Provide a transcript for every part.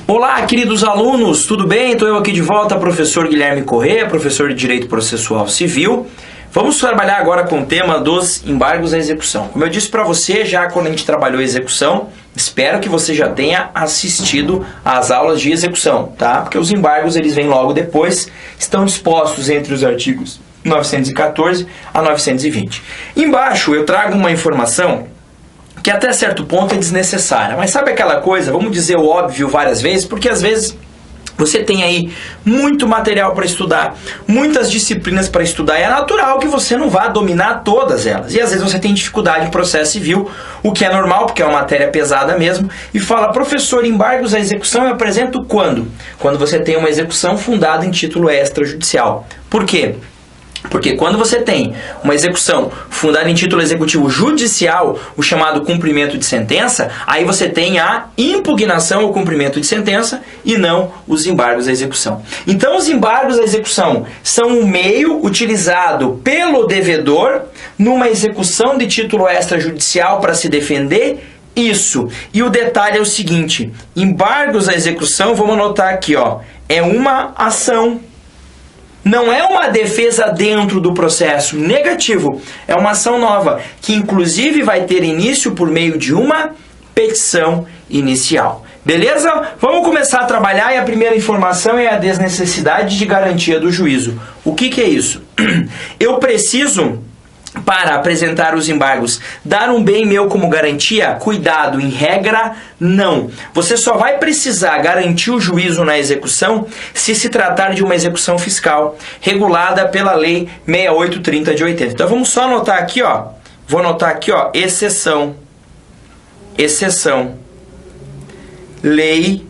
Olá, queridos alunos, tudo bem? Estou eu aqui de volta, professor Guilherme Corrêa, professor de Direito Processual Civil. Vamos trabalhar agora com o tema dos embargos à execução. Como eu disse para você, já quando a gente trabalhou execução, espero que você já tenha assistido às aulas de execução, tá? Porque os embargos, eles vêm logo depois, estão dispostos entre os artigos 914 a 920. Embaixo eu trago uma informação que até certo ponto é desnecessária. Mas sabe aquela coisa, vamos dizer o óbvio várias vezes, porque às vezes você tem aí muito material para estudar, muitas disciplinas para estudar, e é natural que você não vá dominar todas elas. E às vezes você tem dificuldade em processo civil, o que é normal, porque é uma matéria pesada mesmo, e fala, professor, embargos à execução eu apresento quando? Quando você tem uma execução fundada em título extrajudicial. Por quê? Porque quando você tem uma execução fundada em título executivo judicial, o chamado cumprimento de sentença, aí você tem a impugnação ao cumprimento de sentença e não os embargos à execução. Então, os embargos à execução são um meio utilizado pelo devedor numa execução de título extrajudicial para se defender. Isso. E o detalhe é o seguinte, embargos à execução, vamos anotar aqui, ó, é uma ação. Não é uma defesa dentro do processo, negativo. É uma ação nova, que inclusive vai ter início por meio de uma petição inicial. Beleza? Vamos começar a trabalhar e a primeira informação é a desnecessidade de garantia do juízo. O que é isso? Eu preciso, para apresentar os embargos, dar um bem meu como garantia? Cuidado, em regra, não. Você só vai precisar garantir o juízo na execução se tratar de uma execução fiscal regulada pela Lei 6830 de 80. Então vamos só anotar aqui, ó. Vou anotar aqui, ó, exceção. Exceção. Lei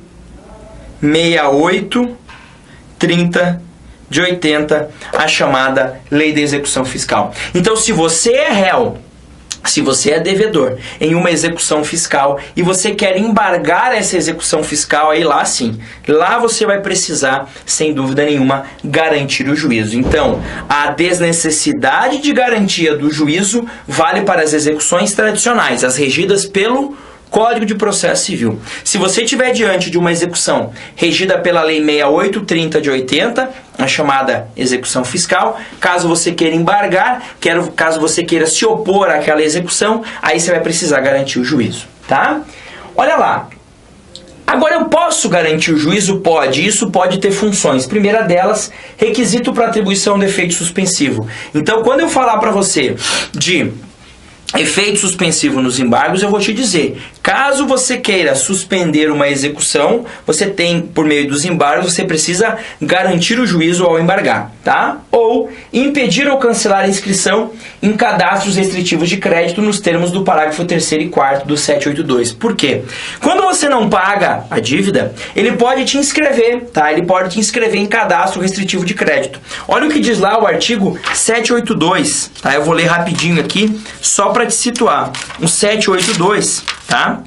6830 de 80, a chamada Lei de Execução Fiscal. Então, se você é réu, se você é devedor em uma execução fiscal e você quer embargar essa execução fiscal, aí lá sim, lá você vai precisar, sem dúvida nenhuma, garantir o juízo. Então, a desnecessidade de garantia do juízo vale para as execuções tradicionais, as regidas pelo Código de Processo Civil. Se você estiver diante de uma execução regida pela Lei 6830 de 80, a chamada execução fiscal, caso você queira embargar, caso você queira se opor àquela execução, aí você vai precisar garantir o juízo, tá? Olha lá. Agora, eu posso garantir o juízo? Pode. Isso pode ter funções. Primeira delas, requisito para atribuição do efeito suspensivo. Então, quando eu falar para você de efeito suspensivo nos embargos, eu vou te dizer, caso você queira suspender uma execução, você tem, por meio dos embargos, você precisa garantir o juízo ao embargar, tá? Ou impedir ou cancelar a inscrição em cadastros restritivos de crédito nos termos do parágrafo 3º e 4º do 782. Por quê? Quando você não paga a dívida, ele pode te inscrever, tá? Ele pode te inscrever em cadastro restritivo de crédito. Olha o que diz lá o artigo 782, tá? Eu vou ler rapidinho aqui, só para te situar. O 782, tá?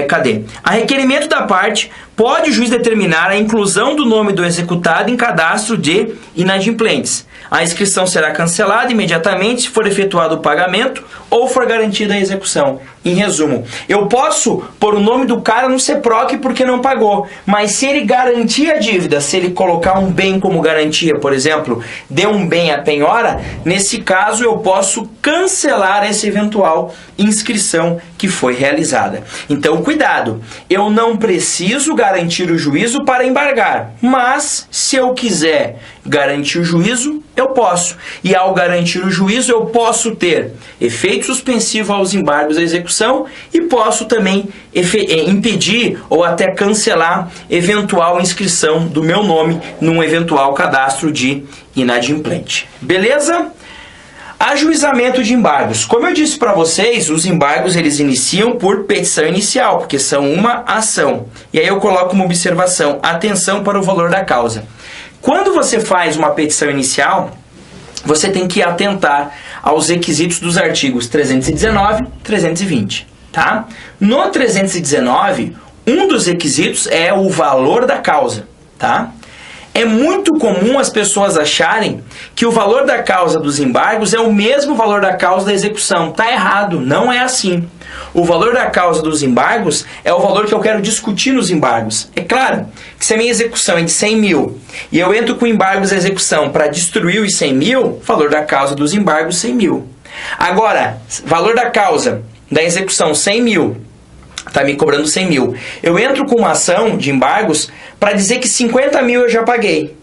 Cadê? A requerimento da parte, pode o juiz determinar a inclusão do nome do executado em cadastro de inadimplentes. A inscrição será cancelada imediatamente se for efetuado o pagamento ou for garantida a execução. Em resumo, eu posso pôr o nome do cara no CEPROC porque não pagou, mas se ele garantir a dívida, se ele colocar um bem como garantia, por exemplo, deu um bem à penhora, nesse caso eu posso cancelar essa eventual inscrição que foi realizada. Então, cuidado, eu não preciso garantir o juízo para embargar, mas se eu quiser garantir o juízo, eu posso. E ao garantir o juízo, eu posso ter efeito suspensivo aos embargos à execução e posso também impedir ou até cancelar eventual inscrição do meu nome num eventual cadastro de inadimplente. Beleza? Ajuizamento de embargos. Como eu disse para vocês, os embargos eles iniciam por petição inicial, porque são uma ação. E aí eu coloco uma observação, atenção para o valor da causa. Quando você faz uma petição inicial, você tem que atentar aos requisitos dos artigos 319 e 320, tá? No 319, um dos requisitos é o valor da causa, tá? É muito comum as pessoas acharem que o valor da causa dos embargos é o mesmo valor da causa da execução. Tá errado, não é assim. O valor da causa dos embargos é o valor que eu quero discutir nos embargos. É claro que se a minha execução é de 100 mil e eu entro com embargos à execução para destruir os 100 mil, valor da causa dos embargos 100 mil. Agora, valor da causa da execução 100 mil, está me cobrando 100 mil. Eu entro com uma ação de embargos para dizer que 50 mil eu já paguei.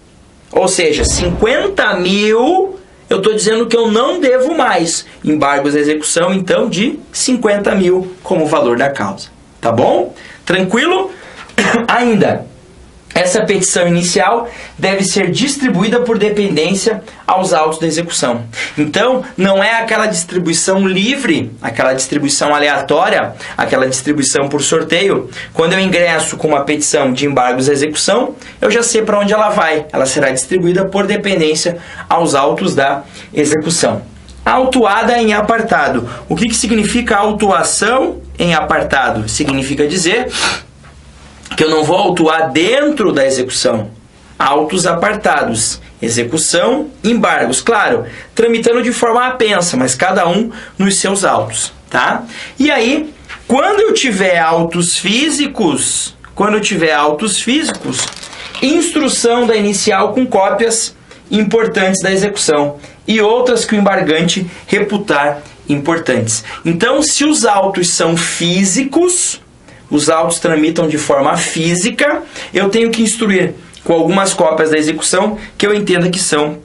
Ou seja, 50 mil eu estou dizendo que eu não devo mais. Embargos à execução, então, de 50 mil como valor da causa. Tá bom? Tranquilo? Ainda, essa petição inicial deve ser distribuída por dependência aos autos da execução. Então, não é aquela distribuição livre, aquela distribuição aleatória, aquela distribuição por sorteio. Quando eu ingresso com uma petição de embargos à execução, eu já sei para onde ela vai. Ela será distribuída por dependência aos autos da execução. Autuada em apartado. O que significa autuação em apartado? Significa dizer que eu não vou autuar dentro da execução. Autos apartados. Execução, embargos. Claro, tramitando de forma apensa, mas cada um nos seus autos. Tá? E aí, quando eu tiver autos físicos, instrução da inicial com cópias importantes da execução e outras que o embargante reputar importantes. Então, se os autos são físicos, os autos tramitam de forma física, eu tenho que instruir com algumas cópias da execução que eu entenda que são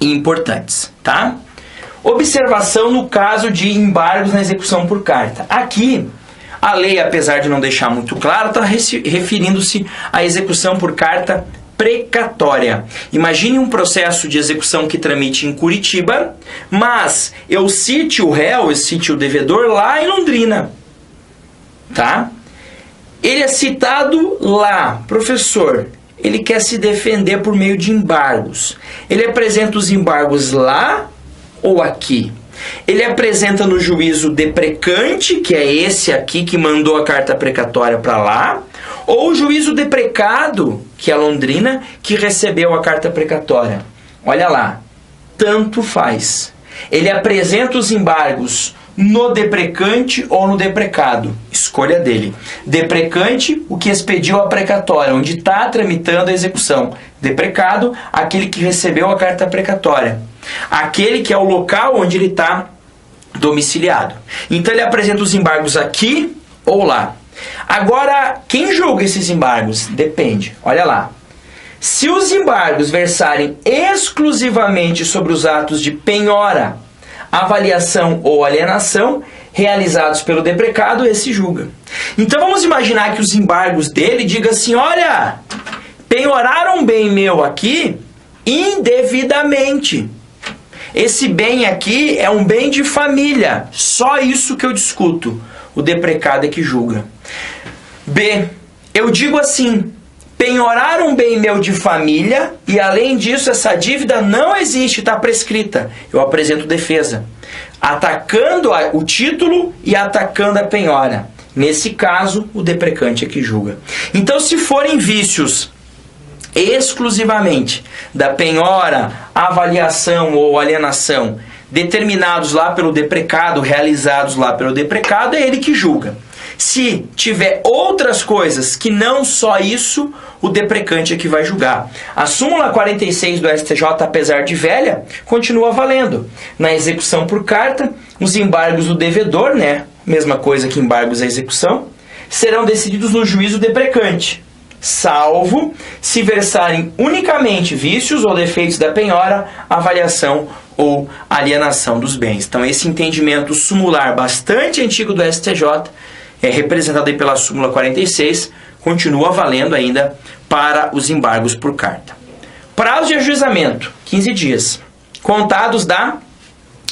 importantes, tá? Observação no caso de embargos na execução por carta. Aqui, a lei, apesar de não deixar muito claro, está referindo-se à execução por carta precatória. Imagine um processo de execução que tramite em Curitiba, mas eu cite o réu, eu cite o devedor lá em Londrina, tá? Ele é citado lá, professor, ele quer se defender por meio de embargos. Ele apresenta os embargos lá ou aqui? Ele apresenta no juízo deprecante, que é esse aqui que mandou a carta precatória para lá, ou o juízo deprecado, que é Londrina, que recebeu a carta precatória. Olha lá, tanto faz. Ele apresenta os embargos no deprecante ou no deprecado. Escolha dele. Deprecante, o que expediu a precatória, onde está tramitando a execução. Deprecado, aquele que recebeu a carta precatória. Aquele que é o local onde ele está domiciliado. Então ele apresenta os embargos aqui ou lá. Agora, quem julga esses embargos? Depende. Olha lá. Se os embargos versarem exclusivamente sobre os atos de penhora, avaliação ou alienação realizados pelo deprecado, esse julga. Então vamos imaginar que os embargos dele digam assim, olha, penhoraram um bem meu aqui indevidamente. Esse bem aqui é um bem de família, só isso que eu discuto. O deprecado é que julga. B, eu digo assim, penhoraram um bem meu de família e, além disso, essa dívida não existe, está prescrita. Eu apresento defesa, atacando o título e atacando a penhora. Nesse caso, o deprecante é que julga. Então, se forem vícios exclusivamente da penhora, avaliação ou alienação, determinados lá pelo deprecado, realizados lá pelo deprecado, é ele que julga. Se tiver outras coisas que não só isso, o deprecante é que vai julgar. A súmula 46 do STJ, apesar de velha, continua valendo. Na execução por carta, os embargos do devedor, né, mesma coisa que embargos à execução, serão decididos no juízo deprecante, salvo se versarem unicamente vícios ou defeitos da penhora, avaliação ou alienação dos bens. Então, esse entendimento sumular bastante antigo do STJ, representado aí pela súmula 46, continua valendo ainda para os embargos por carta. Prazo de ajuizamento, 15 dias, contados da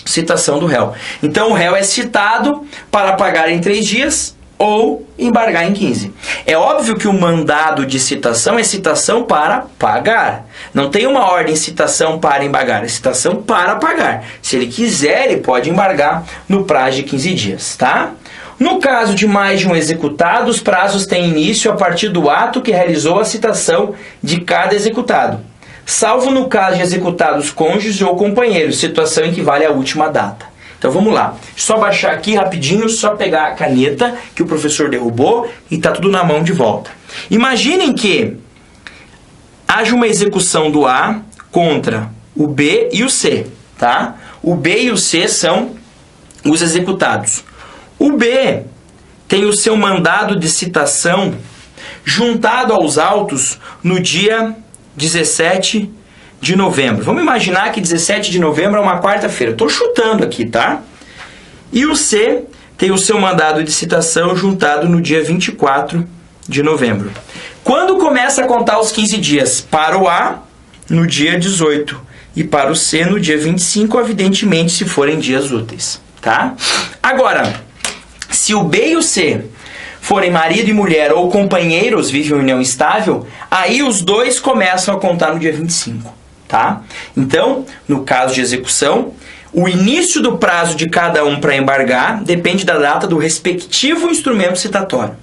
citação do réu. Então, o réu é citado para pagar em 3 dias ou embargar em 15. É óbvio que o mandado de citação é citação para pagar. Não tem uma ordem de citação para embargar, é citação para pagar. Se ele quiser, ele pode embargar no prazo de 15 dias, tá? No caso de mais de um executado, os prazos têm início a partir do ato que realizou a citação de cada executado, salvo no caso de executados cônjuges ou companheiros, situação em que vale a última data. Então vamos lá. Só baixar aqui rapidinho, só pegar a caneta que o professor derrubou e tá tudo na mão de volta. Imaginem que haja uma execução do A contra o B e o C, tá? O B e o C são os executados. O B tem o seu mandado de citação juntado aos autos no dia 17 de novembro. Vamos imaginar que 17 de novembro é uma quarta-feira. Estou chutando aqui, tá? E o C tem o seu mandado de citação juntado no dia 24 de novembro. Quando começa a contar os 15 dias? Para o A, no dia 18. E para o C, no dia 25, evidentemente, se forem dias úteis, tá? Agora, se o B e o C forem marido e mulher ou companheiros, vivem em união estável, aí os dois começam a contar no dia 25, tá? Então, no caso de execução, o início do prazo de cada um para embargar depende da data do respectivo instrumento citatório.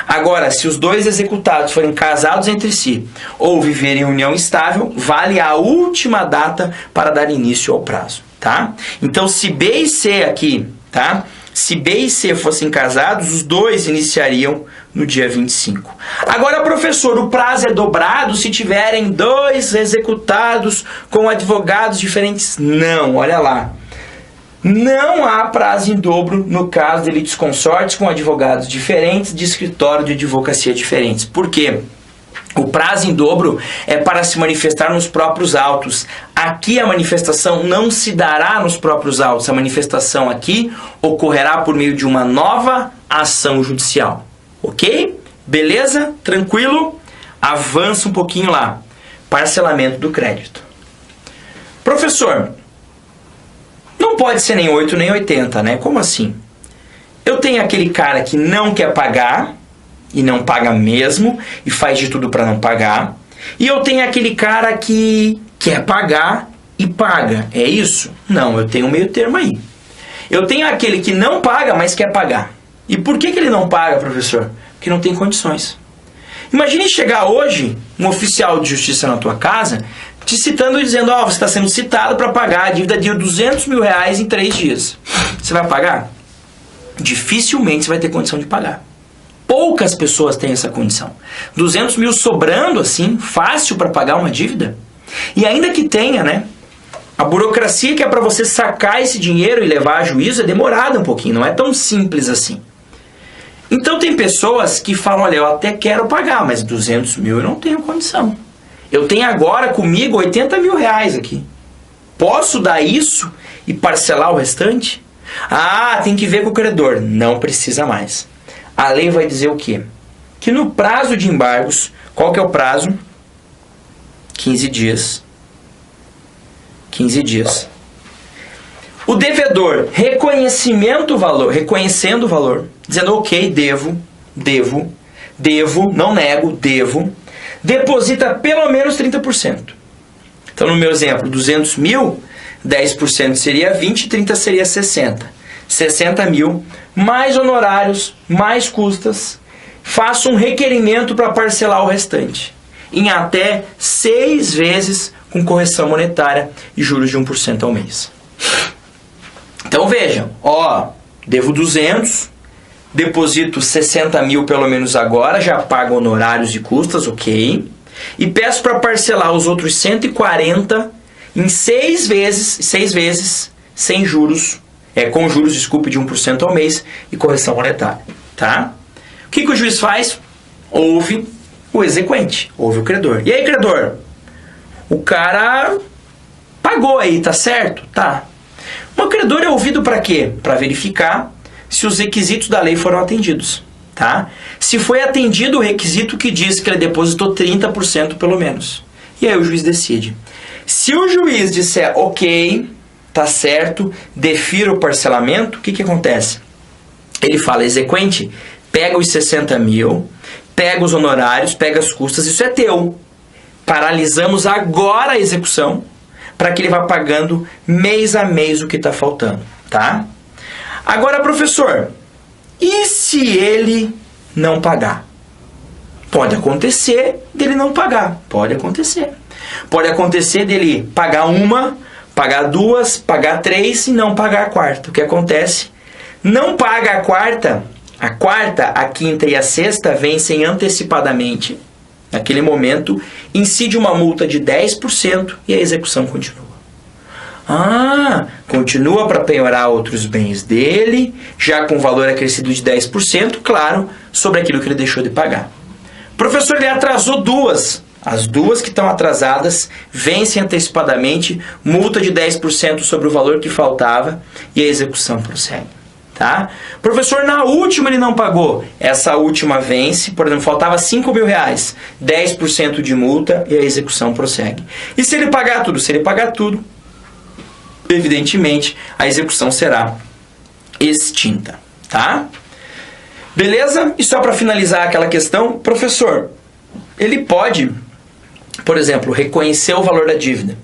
Agora, se os dois executados forem casados entre si ou viverem em união estável, vale a última data para dar início ao prazo, tá? Então, se B e C aqui, tá? Se B e C fossem casados, os dois iniciariam no dia 25. Agora, professor, o prazo é dobrado se tiverem dois executados com advogados diferentes? Não, olha lá. Não há prazo em dobro no caso de litisconsortes com advogados diferentes de escritório de advocacia diferentes. Por quê? O prazo em dobro é para se manifestar nos próprios autos. Aqui a manifestação não se dará nos próprios autos. A manifestação aqui ocorrerá por meio de uma nova ação judicial. Ok? Beleza? Tranquilo? Avança um pouquinho lá. Parcelamento do crédito. Professor, não pode ser nem 8 nem 80, né? Como assim? Eu tenho aquele cara que não quer pagar e não paga mesmo e faz de tudo para não pagar. E eu tenho aquele cara que quer pagar e paga. É isso? Não, eu tenho um meio termo aí. Eu tenho aquele que não paga, mas quer pagar. E por que ele não paga, professor? Porque não tem condições. Imagine chegar hoje um oficial de justiça na tua casa te citando e dizendo: ó, você está sendo citado para pagar a dívida de R$200 mil em 3 dias. Você vai pagar? Dificilmente você vai ter condição de pagar. Poucas pessoas têm essa condição. 200 mil sobrando assim, fácil para pagar uma dívida? E ainda que tenha, né? A burocracia que é para você sacar esse dinheiro e levar a juízo é demorada um pouquinho, não é tão simples assim. Então tem pessoas que falam: olha, eu até quero pagar, mas 200 mil eu não tenho condição. Eu tenho agora comigo 80 mil aqui. Posso dar isso e parcelar o restante? Ah, tem que ver com o credor. Não precisa mais. A lei vai dizer o quê? Que no prazo de embargos, qual que é o prazo? 15 dias. 15 dias. O devedor, reconhecendo o valor, dizendo: ok, devo, não nego, devo, deposita pelo menos 30%. Então, no meu exemplo, 200 mil, 10% seria 20, 30 seria 60. 60 mil, mais honorários, mais custas, faça um requerimento para parcelar o restante, em até 6 vezes com correção monetária e juros de 1% ao mês. Então vejam, ó, devo 200, deposito 60 mil pelo menos agora, já pago honorários e custas, ok, e peço para parcelar os outros 140 em 6 vezes, sem juros, com juros, desculpe, de 1% ao mês e correção monetária, tá? O que o juiz faz? Ouve o exequente, ouve o credor. E aí, credor? O cara pagou aí, tá certo? Tá. O credor é ouvido para quê? Para verificar se os requisitos da lei foram atendidos, tá? Se foi atendido o requisito que diz que ele depositou 30% pelo menos. E aí o juiz decide. Se o juiz disser: ok, tá certo, defira o parcelamento, o que acontece? Ele fala: exequente, pega os 60 mil, pega os honorários, pega as custas, isso é teu. Paralisamos agora a execução para que ele vá pagando mês a mês o que está faltando, tá? Agora, professor, e se ele não pagar? Pode acontecer dele não pagar, pode acontecer. Pode acontecer dele pagar uma, pagar 2, pagar 3 e não pagar a quarta. O que acontece? Não paga a quarta, a quinta e a sexta vencem antecipadamente. Naquele momento, incide uma multa de 10% e a execução continua. Continua para penhorar outros bens dele, já com valor acrescido de 10%, claro, sobre aquilo que ele deixou de pagar. Professor, ele atrasou 2. As 2 que estão atrasadas vencem antecipadamente, multa de 10% sobre o valor que faltava e a execução prossegue. Tá? Professor, na última ele não pagou. Essa última vence, por exemplo, faltava R$5.000, 10% de multa e a execução prossegue. E se ele pagar tudo? Se ele pagar tudo, evidentemente, a execução será extinta. Tá? Beleza? E só para finalizar aquela questão, professor, ele pode, por exemplo, reconhecer o valor da dívida.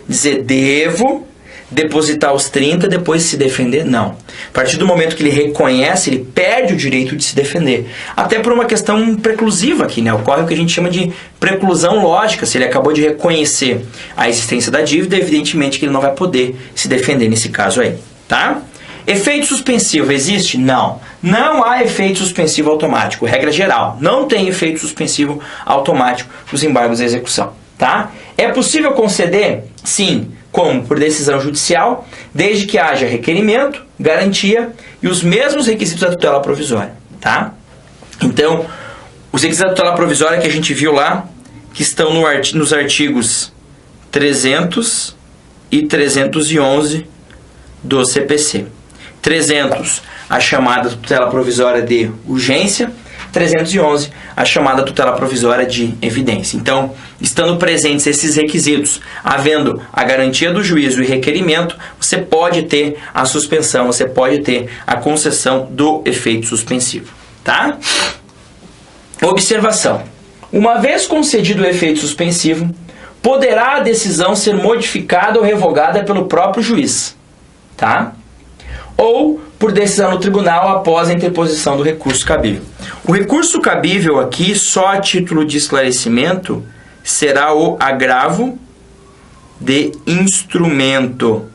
Dizer, devo depositar os 30, depois se defender? Não. A partir do momento que ele reconhece, ele perde o direito de se defender. Até por uma questão preclusiva aqui, né? Ocorre o que a gente chama de preclusão lógica. Se ele acabou de reconhecer a existência da dívida, evidentemente que ele não vai poder se defender nesse caso aí. Tá? Efeito suspensivo existe? Não. Não há efeito suspensivo automático. Regra geral, não tem efeito suspensivo automático nos embargos à execução. Tá? É possível conceder? Sim. Como? Por decisão judicial, desde que haja requerimento, garantia e os mesmos requisitos da tutela provisória. Tá? Então, os requisitos da tutela provisória que a gente viu lá, que estão nos artigos 300 e 311 do CPC. 300, a chamada tutela provisória de urgência. 311, a chamada tutela provisória de evidência. Então, estando presentes esses requisitos, havendo a garantia do juízo e requerimento, você pode ter a suspensão, você pode ter a concessão do efeito suspensivo. Tá? Observação. Uma vez concedido o efeito suspensivo, poderá a decisão ser modificada ou revogada pelo próprio juiz. Tá? Ou por decisão no tribunal após a interposição do recurso cabível. O recurso cabível aqui, só a título de esclarecimento, será o agravo de instrumento.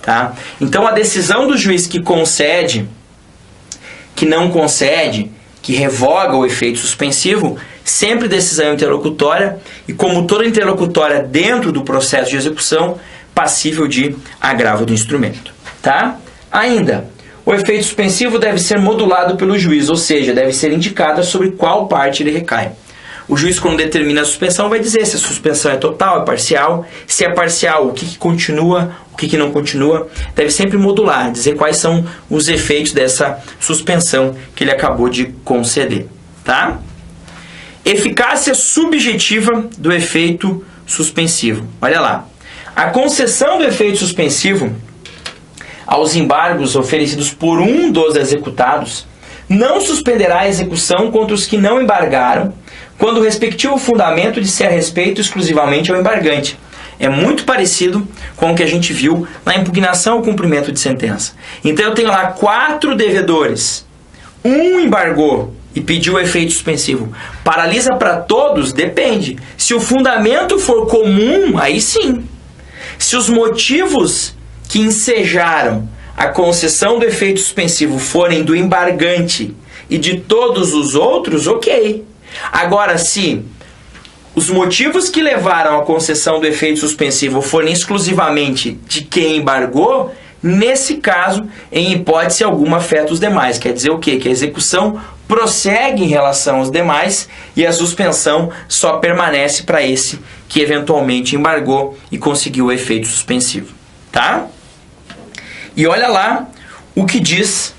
Tá? Então, a decisão do juiz que concede, que não concede, que revoga o efeito suspensivo, sempre decisão interlocutória e, como toda interlocutória dentro do processo de execução, passível de agravo do instrumento. Tá? Ainda, o efeito suspensivo deve ser modulado pelo juiz, ou seja, deve ser indicado sobre qual parte ele recai. O juiz, quando determina a suspensão, vai dizer se a suspensão é total, é parcial. Se é parcial, o que continua, o que não continua. Deve sempre modular, dizer quais são os efeitos dessa suspensão que ele acabou de conceder. Tá? Eficácia subjetiva do efeito suspensivo. Olha lá. A concessão do efeito suspensivo aos embargos oferecidos por um dos executados não suspenderá a execução contra os que não embargaram, quando o respectivo fundamento disser respeito exclusivamente ao embargante. É muito parecido com o que a gente viu na impugnação ao cumprimento de sentença. Então eu tenho lá 4 devedores. Um embargou e pediu o efeito suspensivo. Paralisa para todos? Depende. Se o fundamento for comum, aí sim. Se os motivos que ensejaram a concessão do efeito suspensivo forem do embargante e de todos os outros, ok. Agora, se os motivos que levaram à concessão do efeito suspensivo forem exclusivamente de quem embargou, nesse caso, em hipótese alguma, afeta os demais. Quer dizer o quê? Que a execução prossegue em relação aos demais e a suspensão só permanece para esse que eventualmente embargou e conseguiu o efeito suspensivo. Tá? E olha lá o que diz: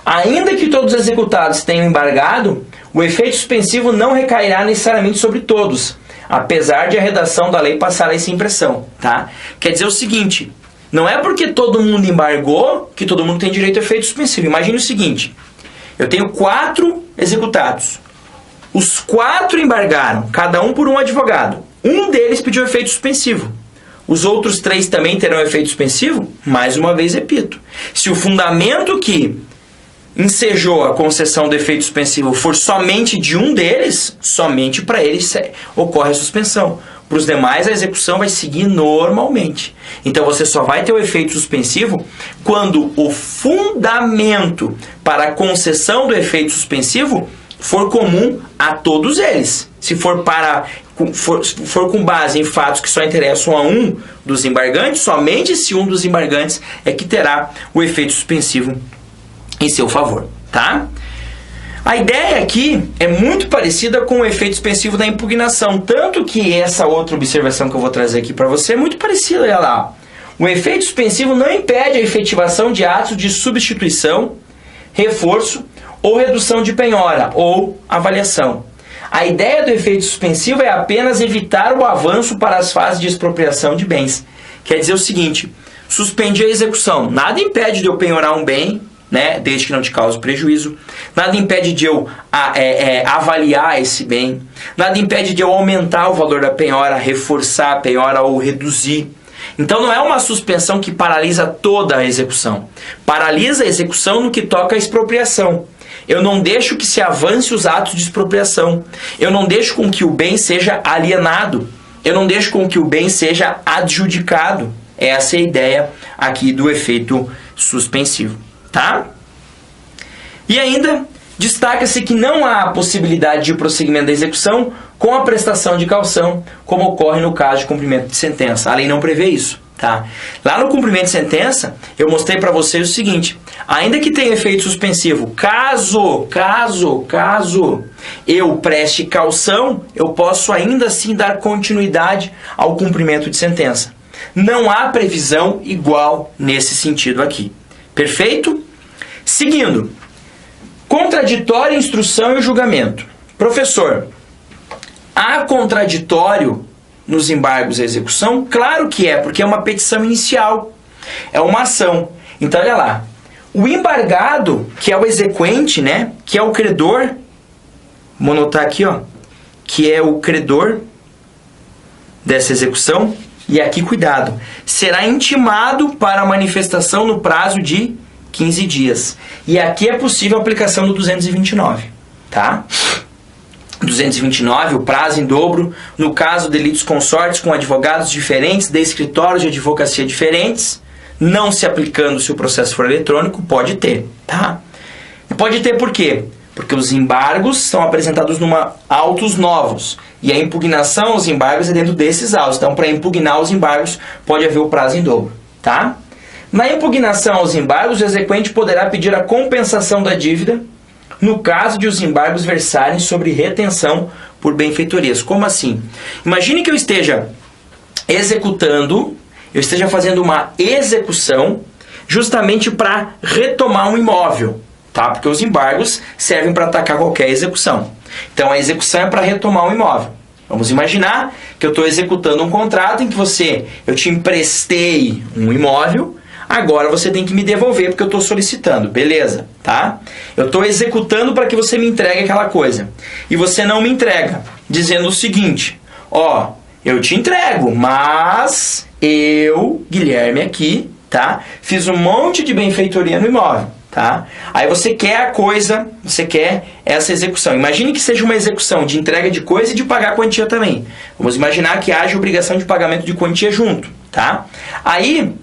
ainda que todos os executados tenham embargado, o efeito suspensivo não recairá necessariamente sobre todos, apesar de a redação da lei passar essa impressão. Tá? Quer dizer o seguinte, não é porque todo mundo embargou que todo mundo tem direito ao efeito suspensivo. Imagine o seguinte, eu tenho 4 executados, os 4 embargaram, cada um por um advogado, um deles pediu efeito suspensivo. Os outros 3 também terão efeito suspensivo? Mais uma vez repito. Se o fundamento que ensejou a concessão do efeito suspensivo for somente de um deles, somente para eles ocorre a suspensão. Para os demais, a execução vai seguir normalmente. Então, você só vai ter o efeito suspensivo quando o fundamento para a concessão do efeito suspensivo for comum a todos eles. Se for com base em fatos que só interessam a um dos embargantes, somente se um dos embargantes é que terá o efeito suspensivo em seu favor, tá? A ideia aqui é muito parecida com o efeito suspensivo da impugnação, tanto que essa outra observação que eu vou trazer aqui para você é muito parecida, olha lá. O efeito suspensivo não impede a efetivação de atos de substituição, reforço ou redução de penhora ou avaliação. A ideia do efeito suspensivo é apenas evitar o avanço para as fases de expropriação de bens. Quer dizer o seguinte, suspende a execução. Nada impede de eu penhorar um bem, né, desde que não te cause prejuízo. Nada impede de eu avaliar esse bem. Nada impede de eu aumentar o valor da penhora, reforçar a penhora ou reduzir. Então não é uma suspensão que paralisa toda a execução. Paralisa a execução no que toca à expropriação. Eu não deixo que se avance os atos de expropriação. Eu não deixo com que o bem seja alienado. Eu não deixo com que o bem seja adjudicado. Essa é a ideia aqui do efeito suspensivo. Tá? E ainda, destaca-se que não há a possibilidade de prosseguimento da execução com a prestação de caução, como ocorre no caso de cumprimento de sentença. A lei não prevê isso. Tá? Lá no cumprimento de sentença, eu mostrei para vocês o seguinte, ainda que tenha efeito suspensivo, caso eu preste caução, eu posso ainda assim dar continuidade ao cumprimento de sentença. Não há previsão igual nesse sentido aqui. Perfeito? Seguindo, contraditório, instrução e julgamento. Professor, há contraditório nos embargos à execução? Claro que é, porque é uma petição inicial, é uma ação. Então, olha lá, o embargado, que é o exequente, né, que é o credor, vou anotar aqui, ó, que é o credor dessa execução, e aqui, cuidado, será intimado para a manifestação no prazo de 15 dias. E aqui é possível a aplicação do 229, tá? 229, o prazo em dobro, no caso de delitos consortes com advogados diferentes, de escritórios de advocacia diferentes, não se aplicando se o processo for eletrônico, pode ter, tá? Pode ter por quê? Porque os embargos são apresentados numa autos novos, e a impugnação aos embargos é dentro desses autos. Então, para impugnar os embargos, pode haver o prazo em dobro, tá? Na impugnação aos embargos, o exequente poderá pedir a compensação da dívida no caso de os embargos versarem sobre retenção por benfeitorias. Como assim? Imagine que eu esteja executando, eu esteja fazendo uma execução justamente para retomar um imóvel, tá? Porque os embargos servem para atacar qualquer execução. Então a execução é para retomar um imóvel. Vamos imaginar que eu estou executando um contrato em que eu te emprestei um imóvel. Agora você tem que me devolver porque eu estou solicitando, beleza, tá? Eu estou executando para que você me entregue aquela coisa. E você não me entrega, dizendo o seguinte, ó, eu te entrego, mas eu, Guilherme aqui, tá? Fiz um monte de benfeitoria no imóvel, tá? Aí você quer a coisa, você quer essa execução. Imagine que seja uma execução de entrega de coisa e de pagar a quantia também. Vamos imaginar que haja obrigação de pagamento de quantia junto, tá? Aí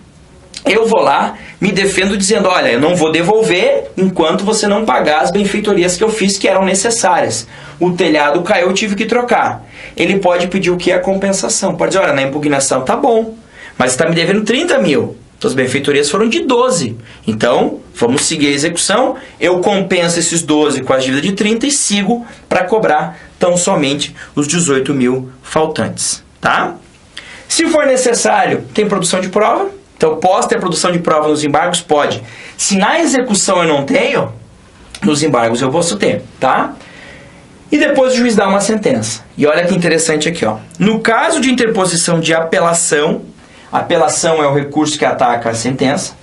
eu vou lá, me defendo dizendo, olha, eu não vou devolver enquanto você não pagar as benfeitorias que eu fiz que eram necessárias. O telhado caiu, eu tive que trocar. Ele pode pedir o que? A compensação. Pode dizer, olha, na impugnação tá bom, mas você está me devendo 30 mil. Então as benfeitorias foram de 12. Então, vamos seguir a execução. Eu compenso esses 12 com a dívida de 30 e sigo para cobrar tão somente os 18 mil faltantes. Tá? Se for necessário, tem produção de prova. Então, posso ter produção de prova nos embargos? Pode. Se na execução eu não tenho, nos embargos eu posso ter, tá? E depois o juiz dá uma sentença. E olha que interessante aqui, ó. No caso de interposição de apelação, apelação é o recurso que ataca a sentença.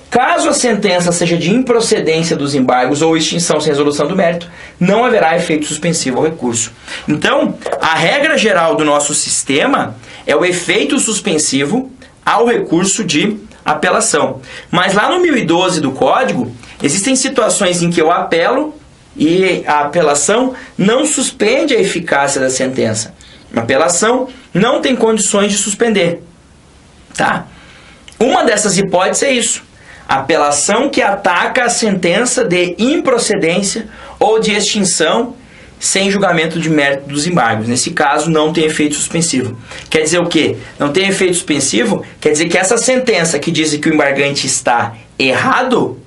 Caso a sentença seja de improcedência dos embargos ou extinção sem resolução do mérito, não haverá efeito suspensivo ao recurso. Então, a regra geral do nosso sistema é o efeito suspensivo ao recurso de apelação. Mas lá no 1012 do Código, existem situações em que eu apelo e a apelação não suspende a eficácia da sentença. A apelação não tem condições de suspender. Tá? Uma dessas hipóteses é isso. Apelação que ataca a sentença de improcedência ou de extinção sem julgamento de mérito dos embargos. Nesse caso, não tem efeito suspensivo. Quer dizer o quê? Não tem efeito suspensivo? Quer dizer que essa sentença que diz que o embargante está errado,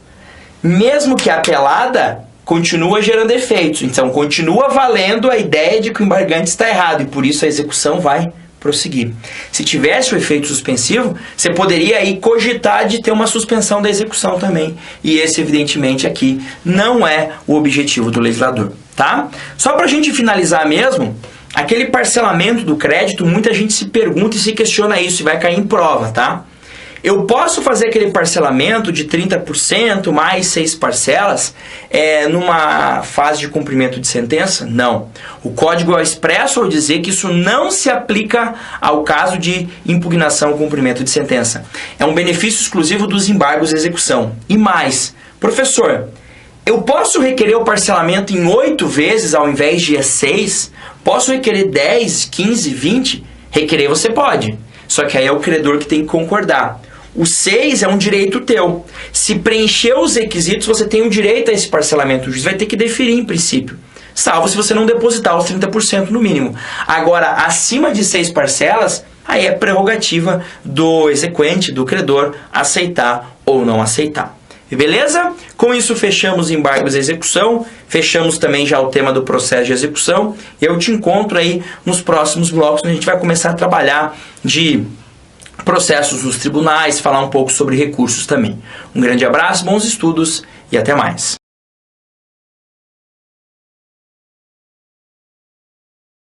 mesmo que apelada, continua gerando efeitos. Então, continua valendo a ideia de que o embargante está errado e por isso a execução vai prosseguir. Se tivesse o efeito suspensivo, você poderia aí cogitar de ter uma suspensão da execução também. E esse, evidentemente, aqui não é o objetivo do legislador. Tá? Só para a gente finalizar mesmo, aquele parcelamento do crédito, muita gente se pergunta e se questiona isso e vai cair em prova. Tá? Eu posso fazer aquele parcelamento de 30% mais 6 parcelas numa fase de cumprimento de sentença? Não. O Código é expresso ao dizer que isso não se aplica ao caso de impugnação ou cumprimento de sentença. É um benefício exclusivo dos embargos de execução. E mais, professor, eu posso requerer o parcelamento em 8 vezes ao invés de 6? Posso requerer 10, 15, 20? Requerer você pode. Só que aí é o credor que tem que concordar. O 6 é um direito teu. Se preencher os requisitos, você tem o direito a esse parcelamento. O juiz vai ter que deferir em princípio. Salvo se você não depositar os 30% no mínimo. Agora, acima de 6 parcelas, aí é prerrogativa do exequente, do credor, aceitar ou não aceitar. Beleza? Com isso fechamos embargos de execução, fechamos também já o tema do processo de execução. Eu te encontro aí nos próximos blocos, onde a gente vai começar a trabalhar de processos nos tribunais, falar um pouco sobre recursos também. Um grande abraço, bons estudos e até mais.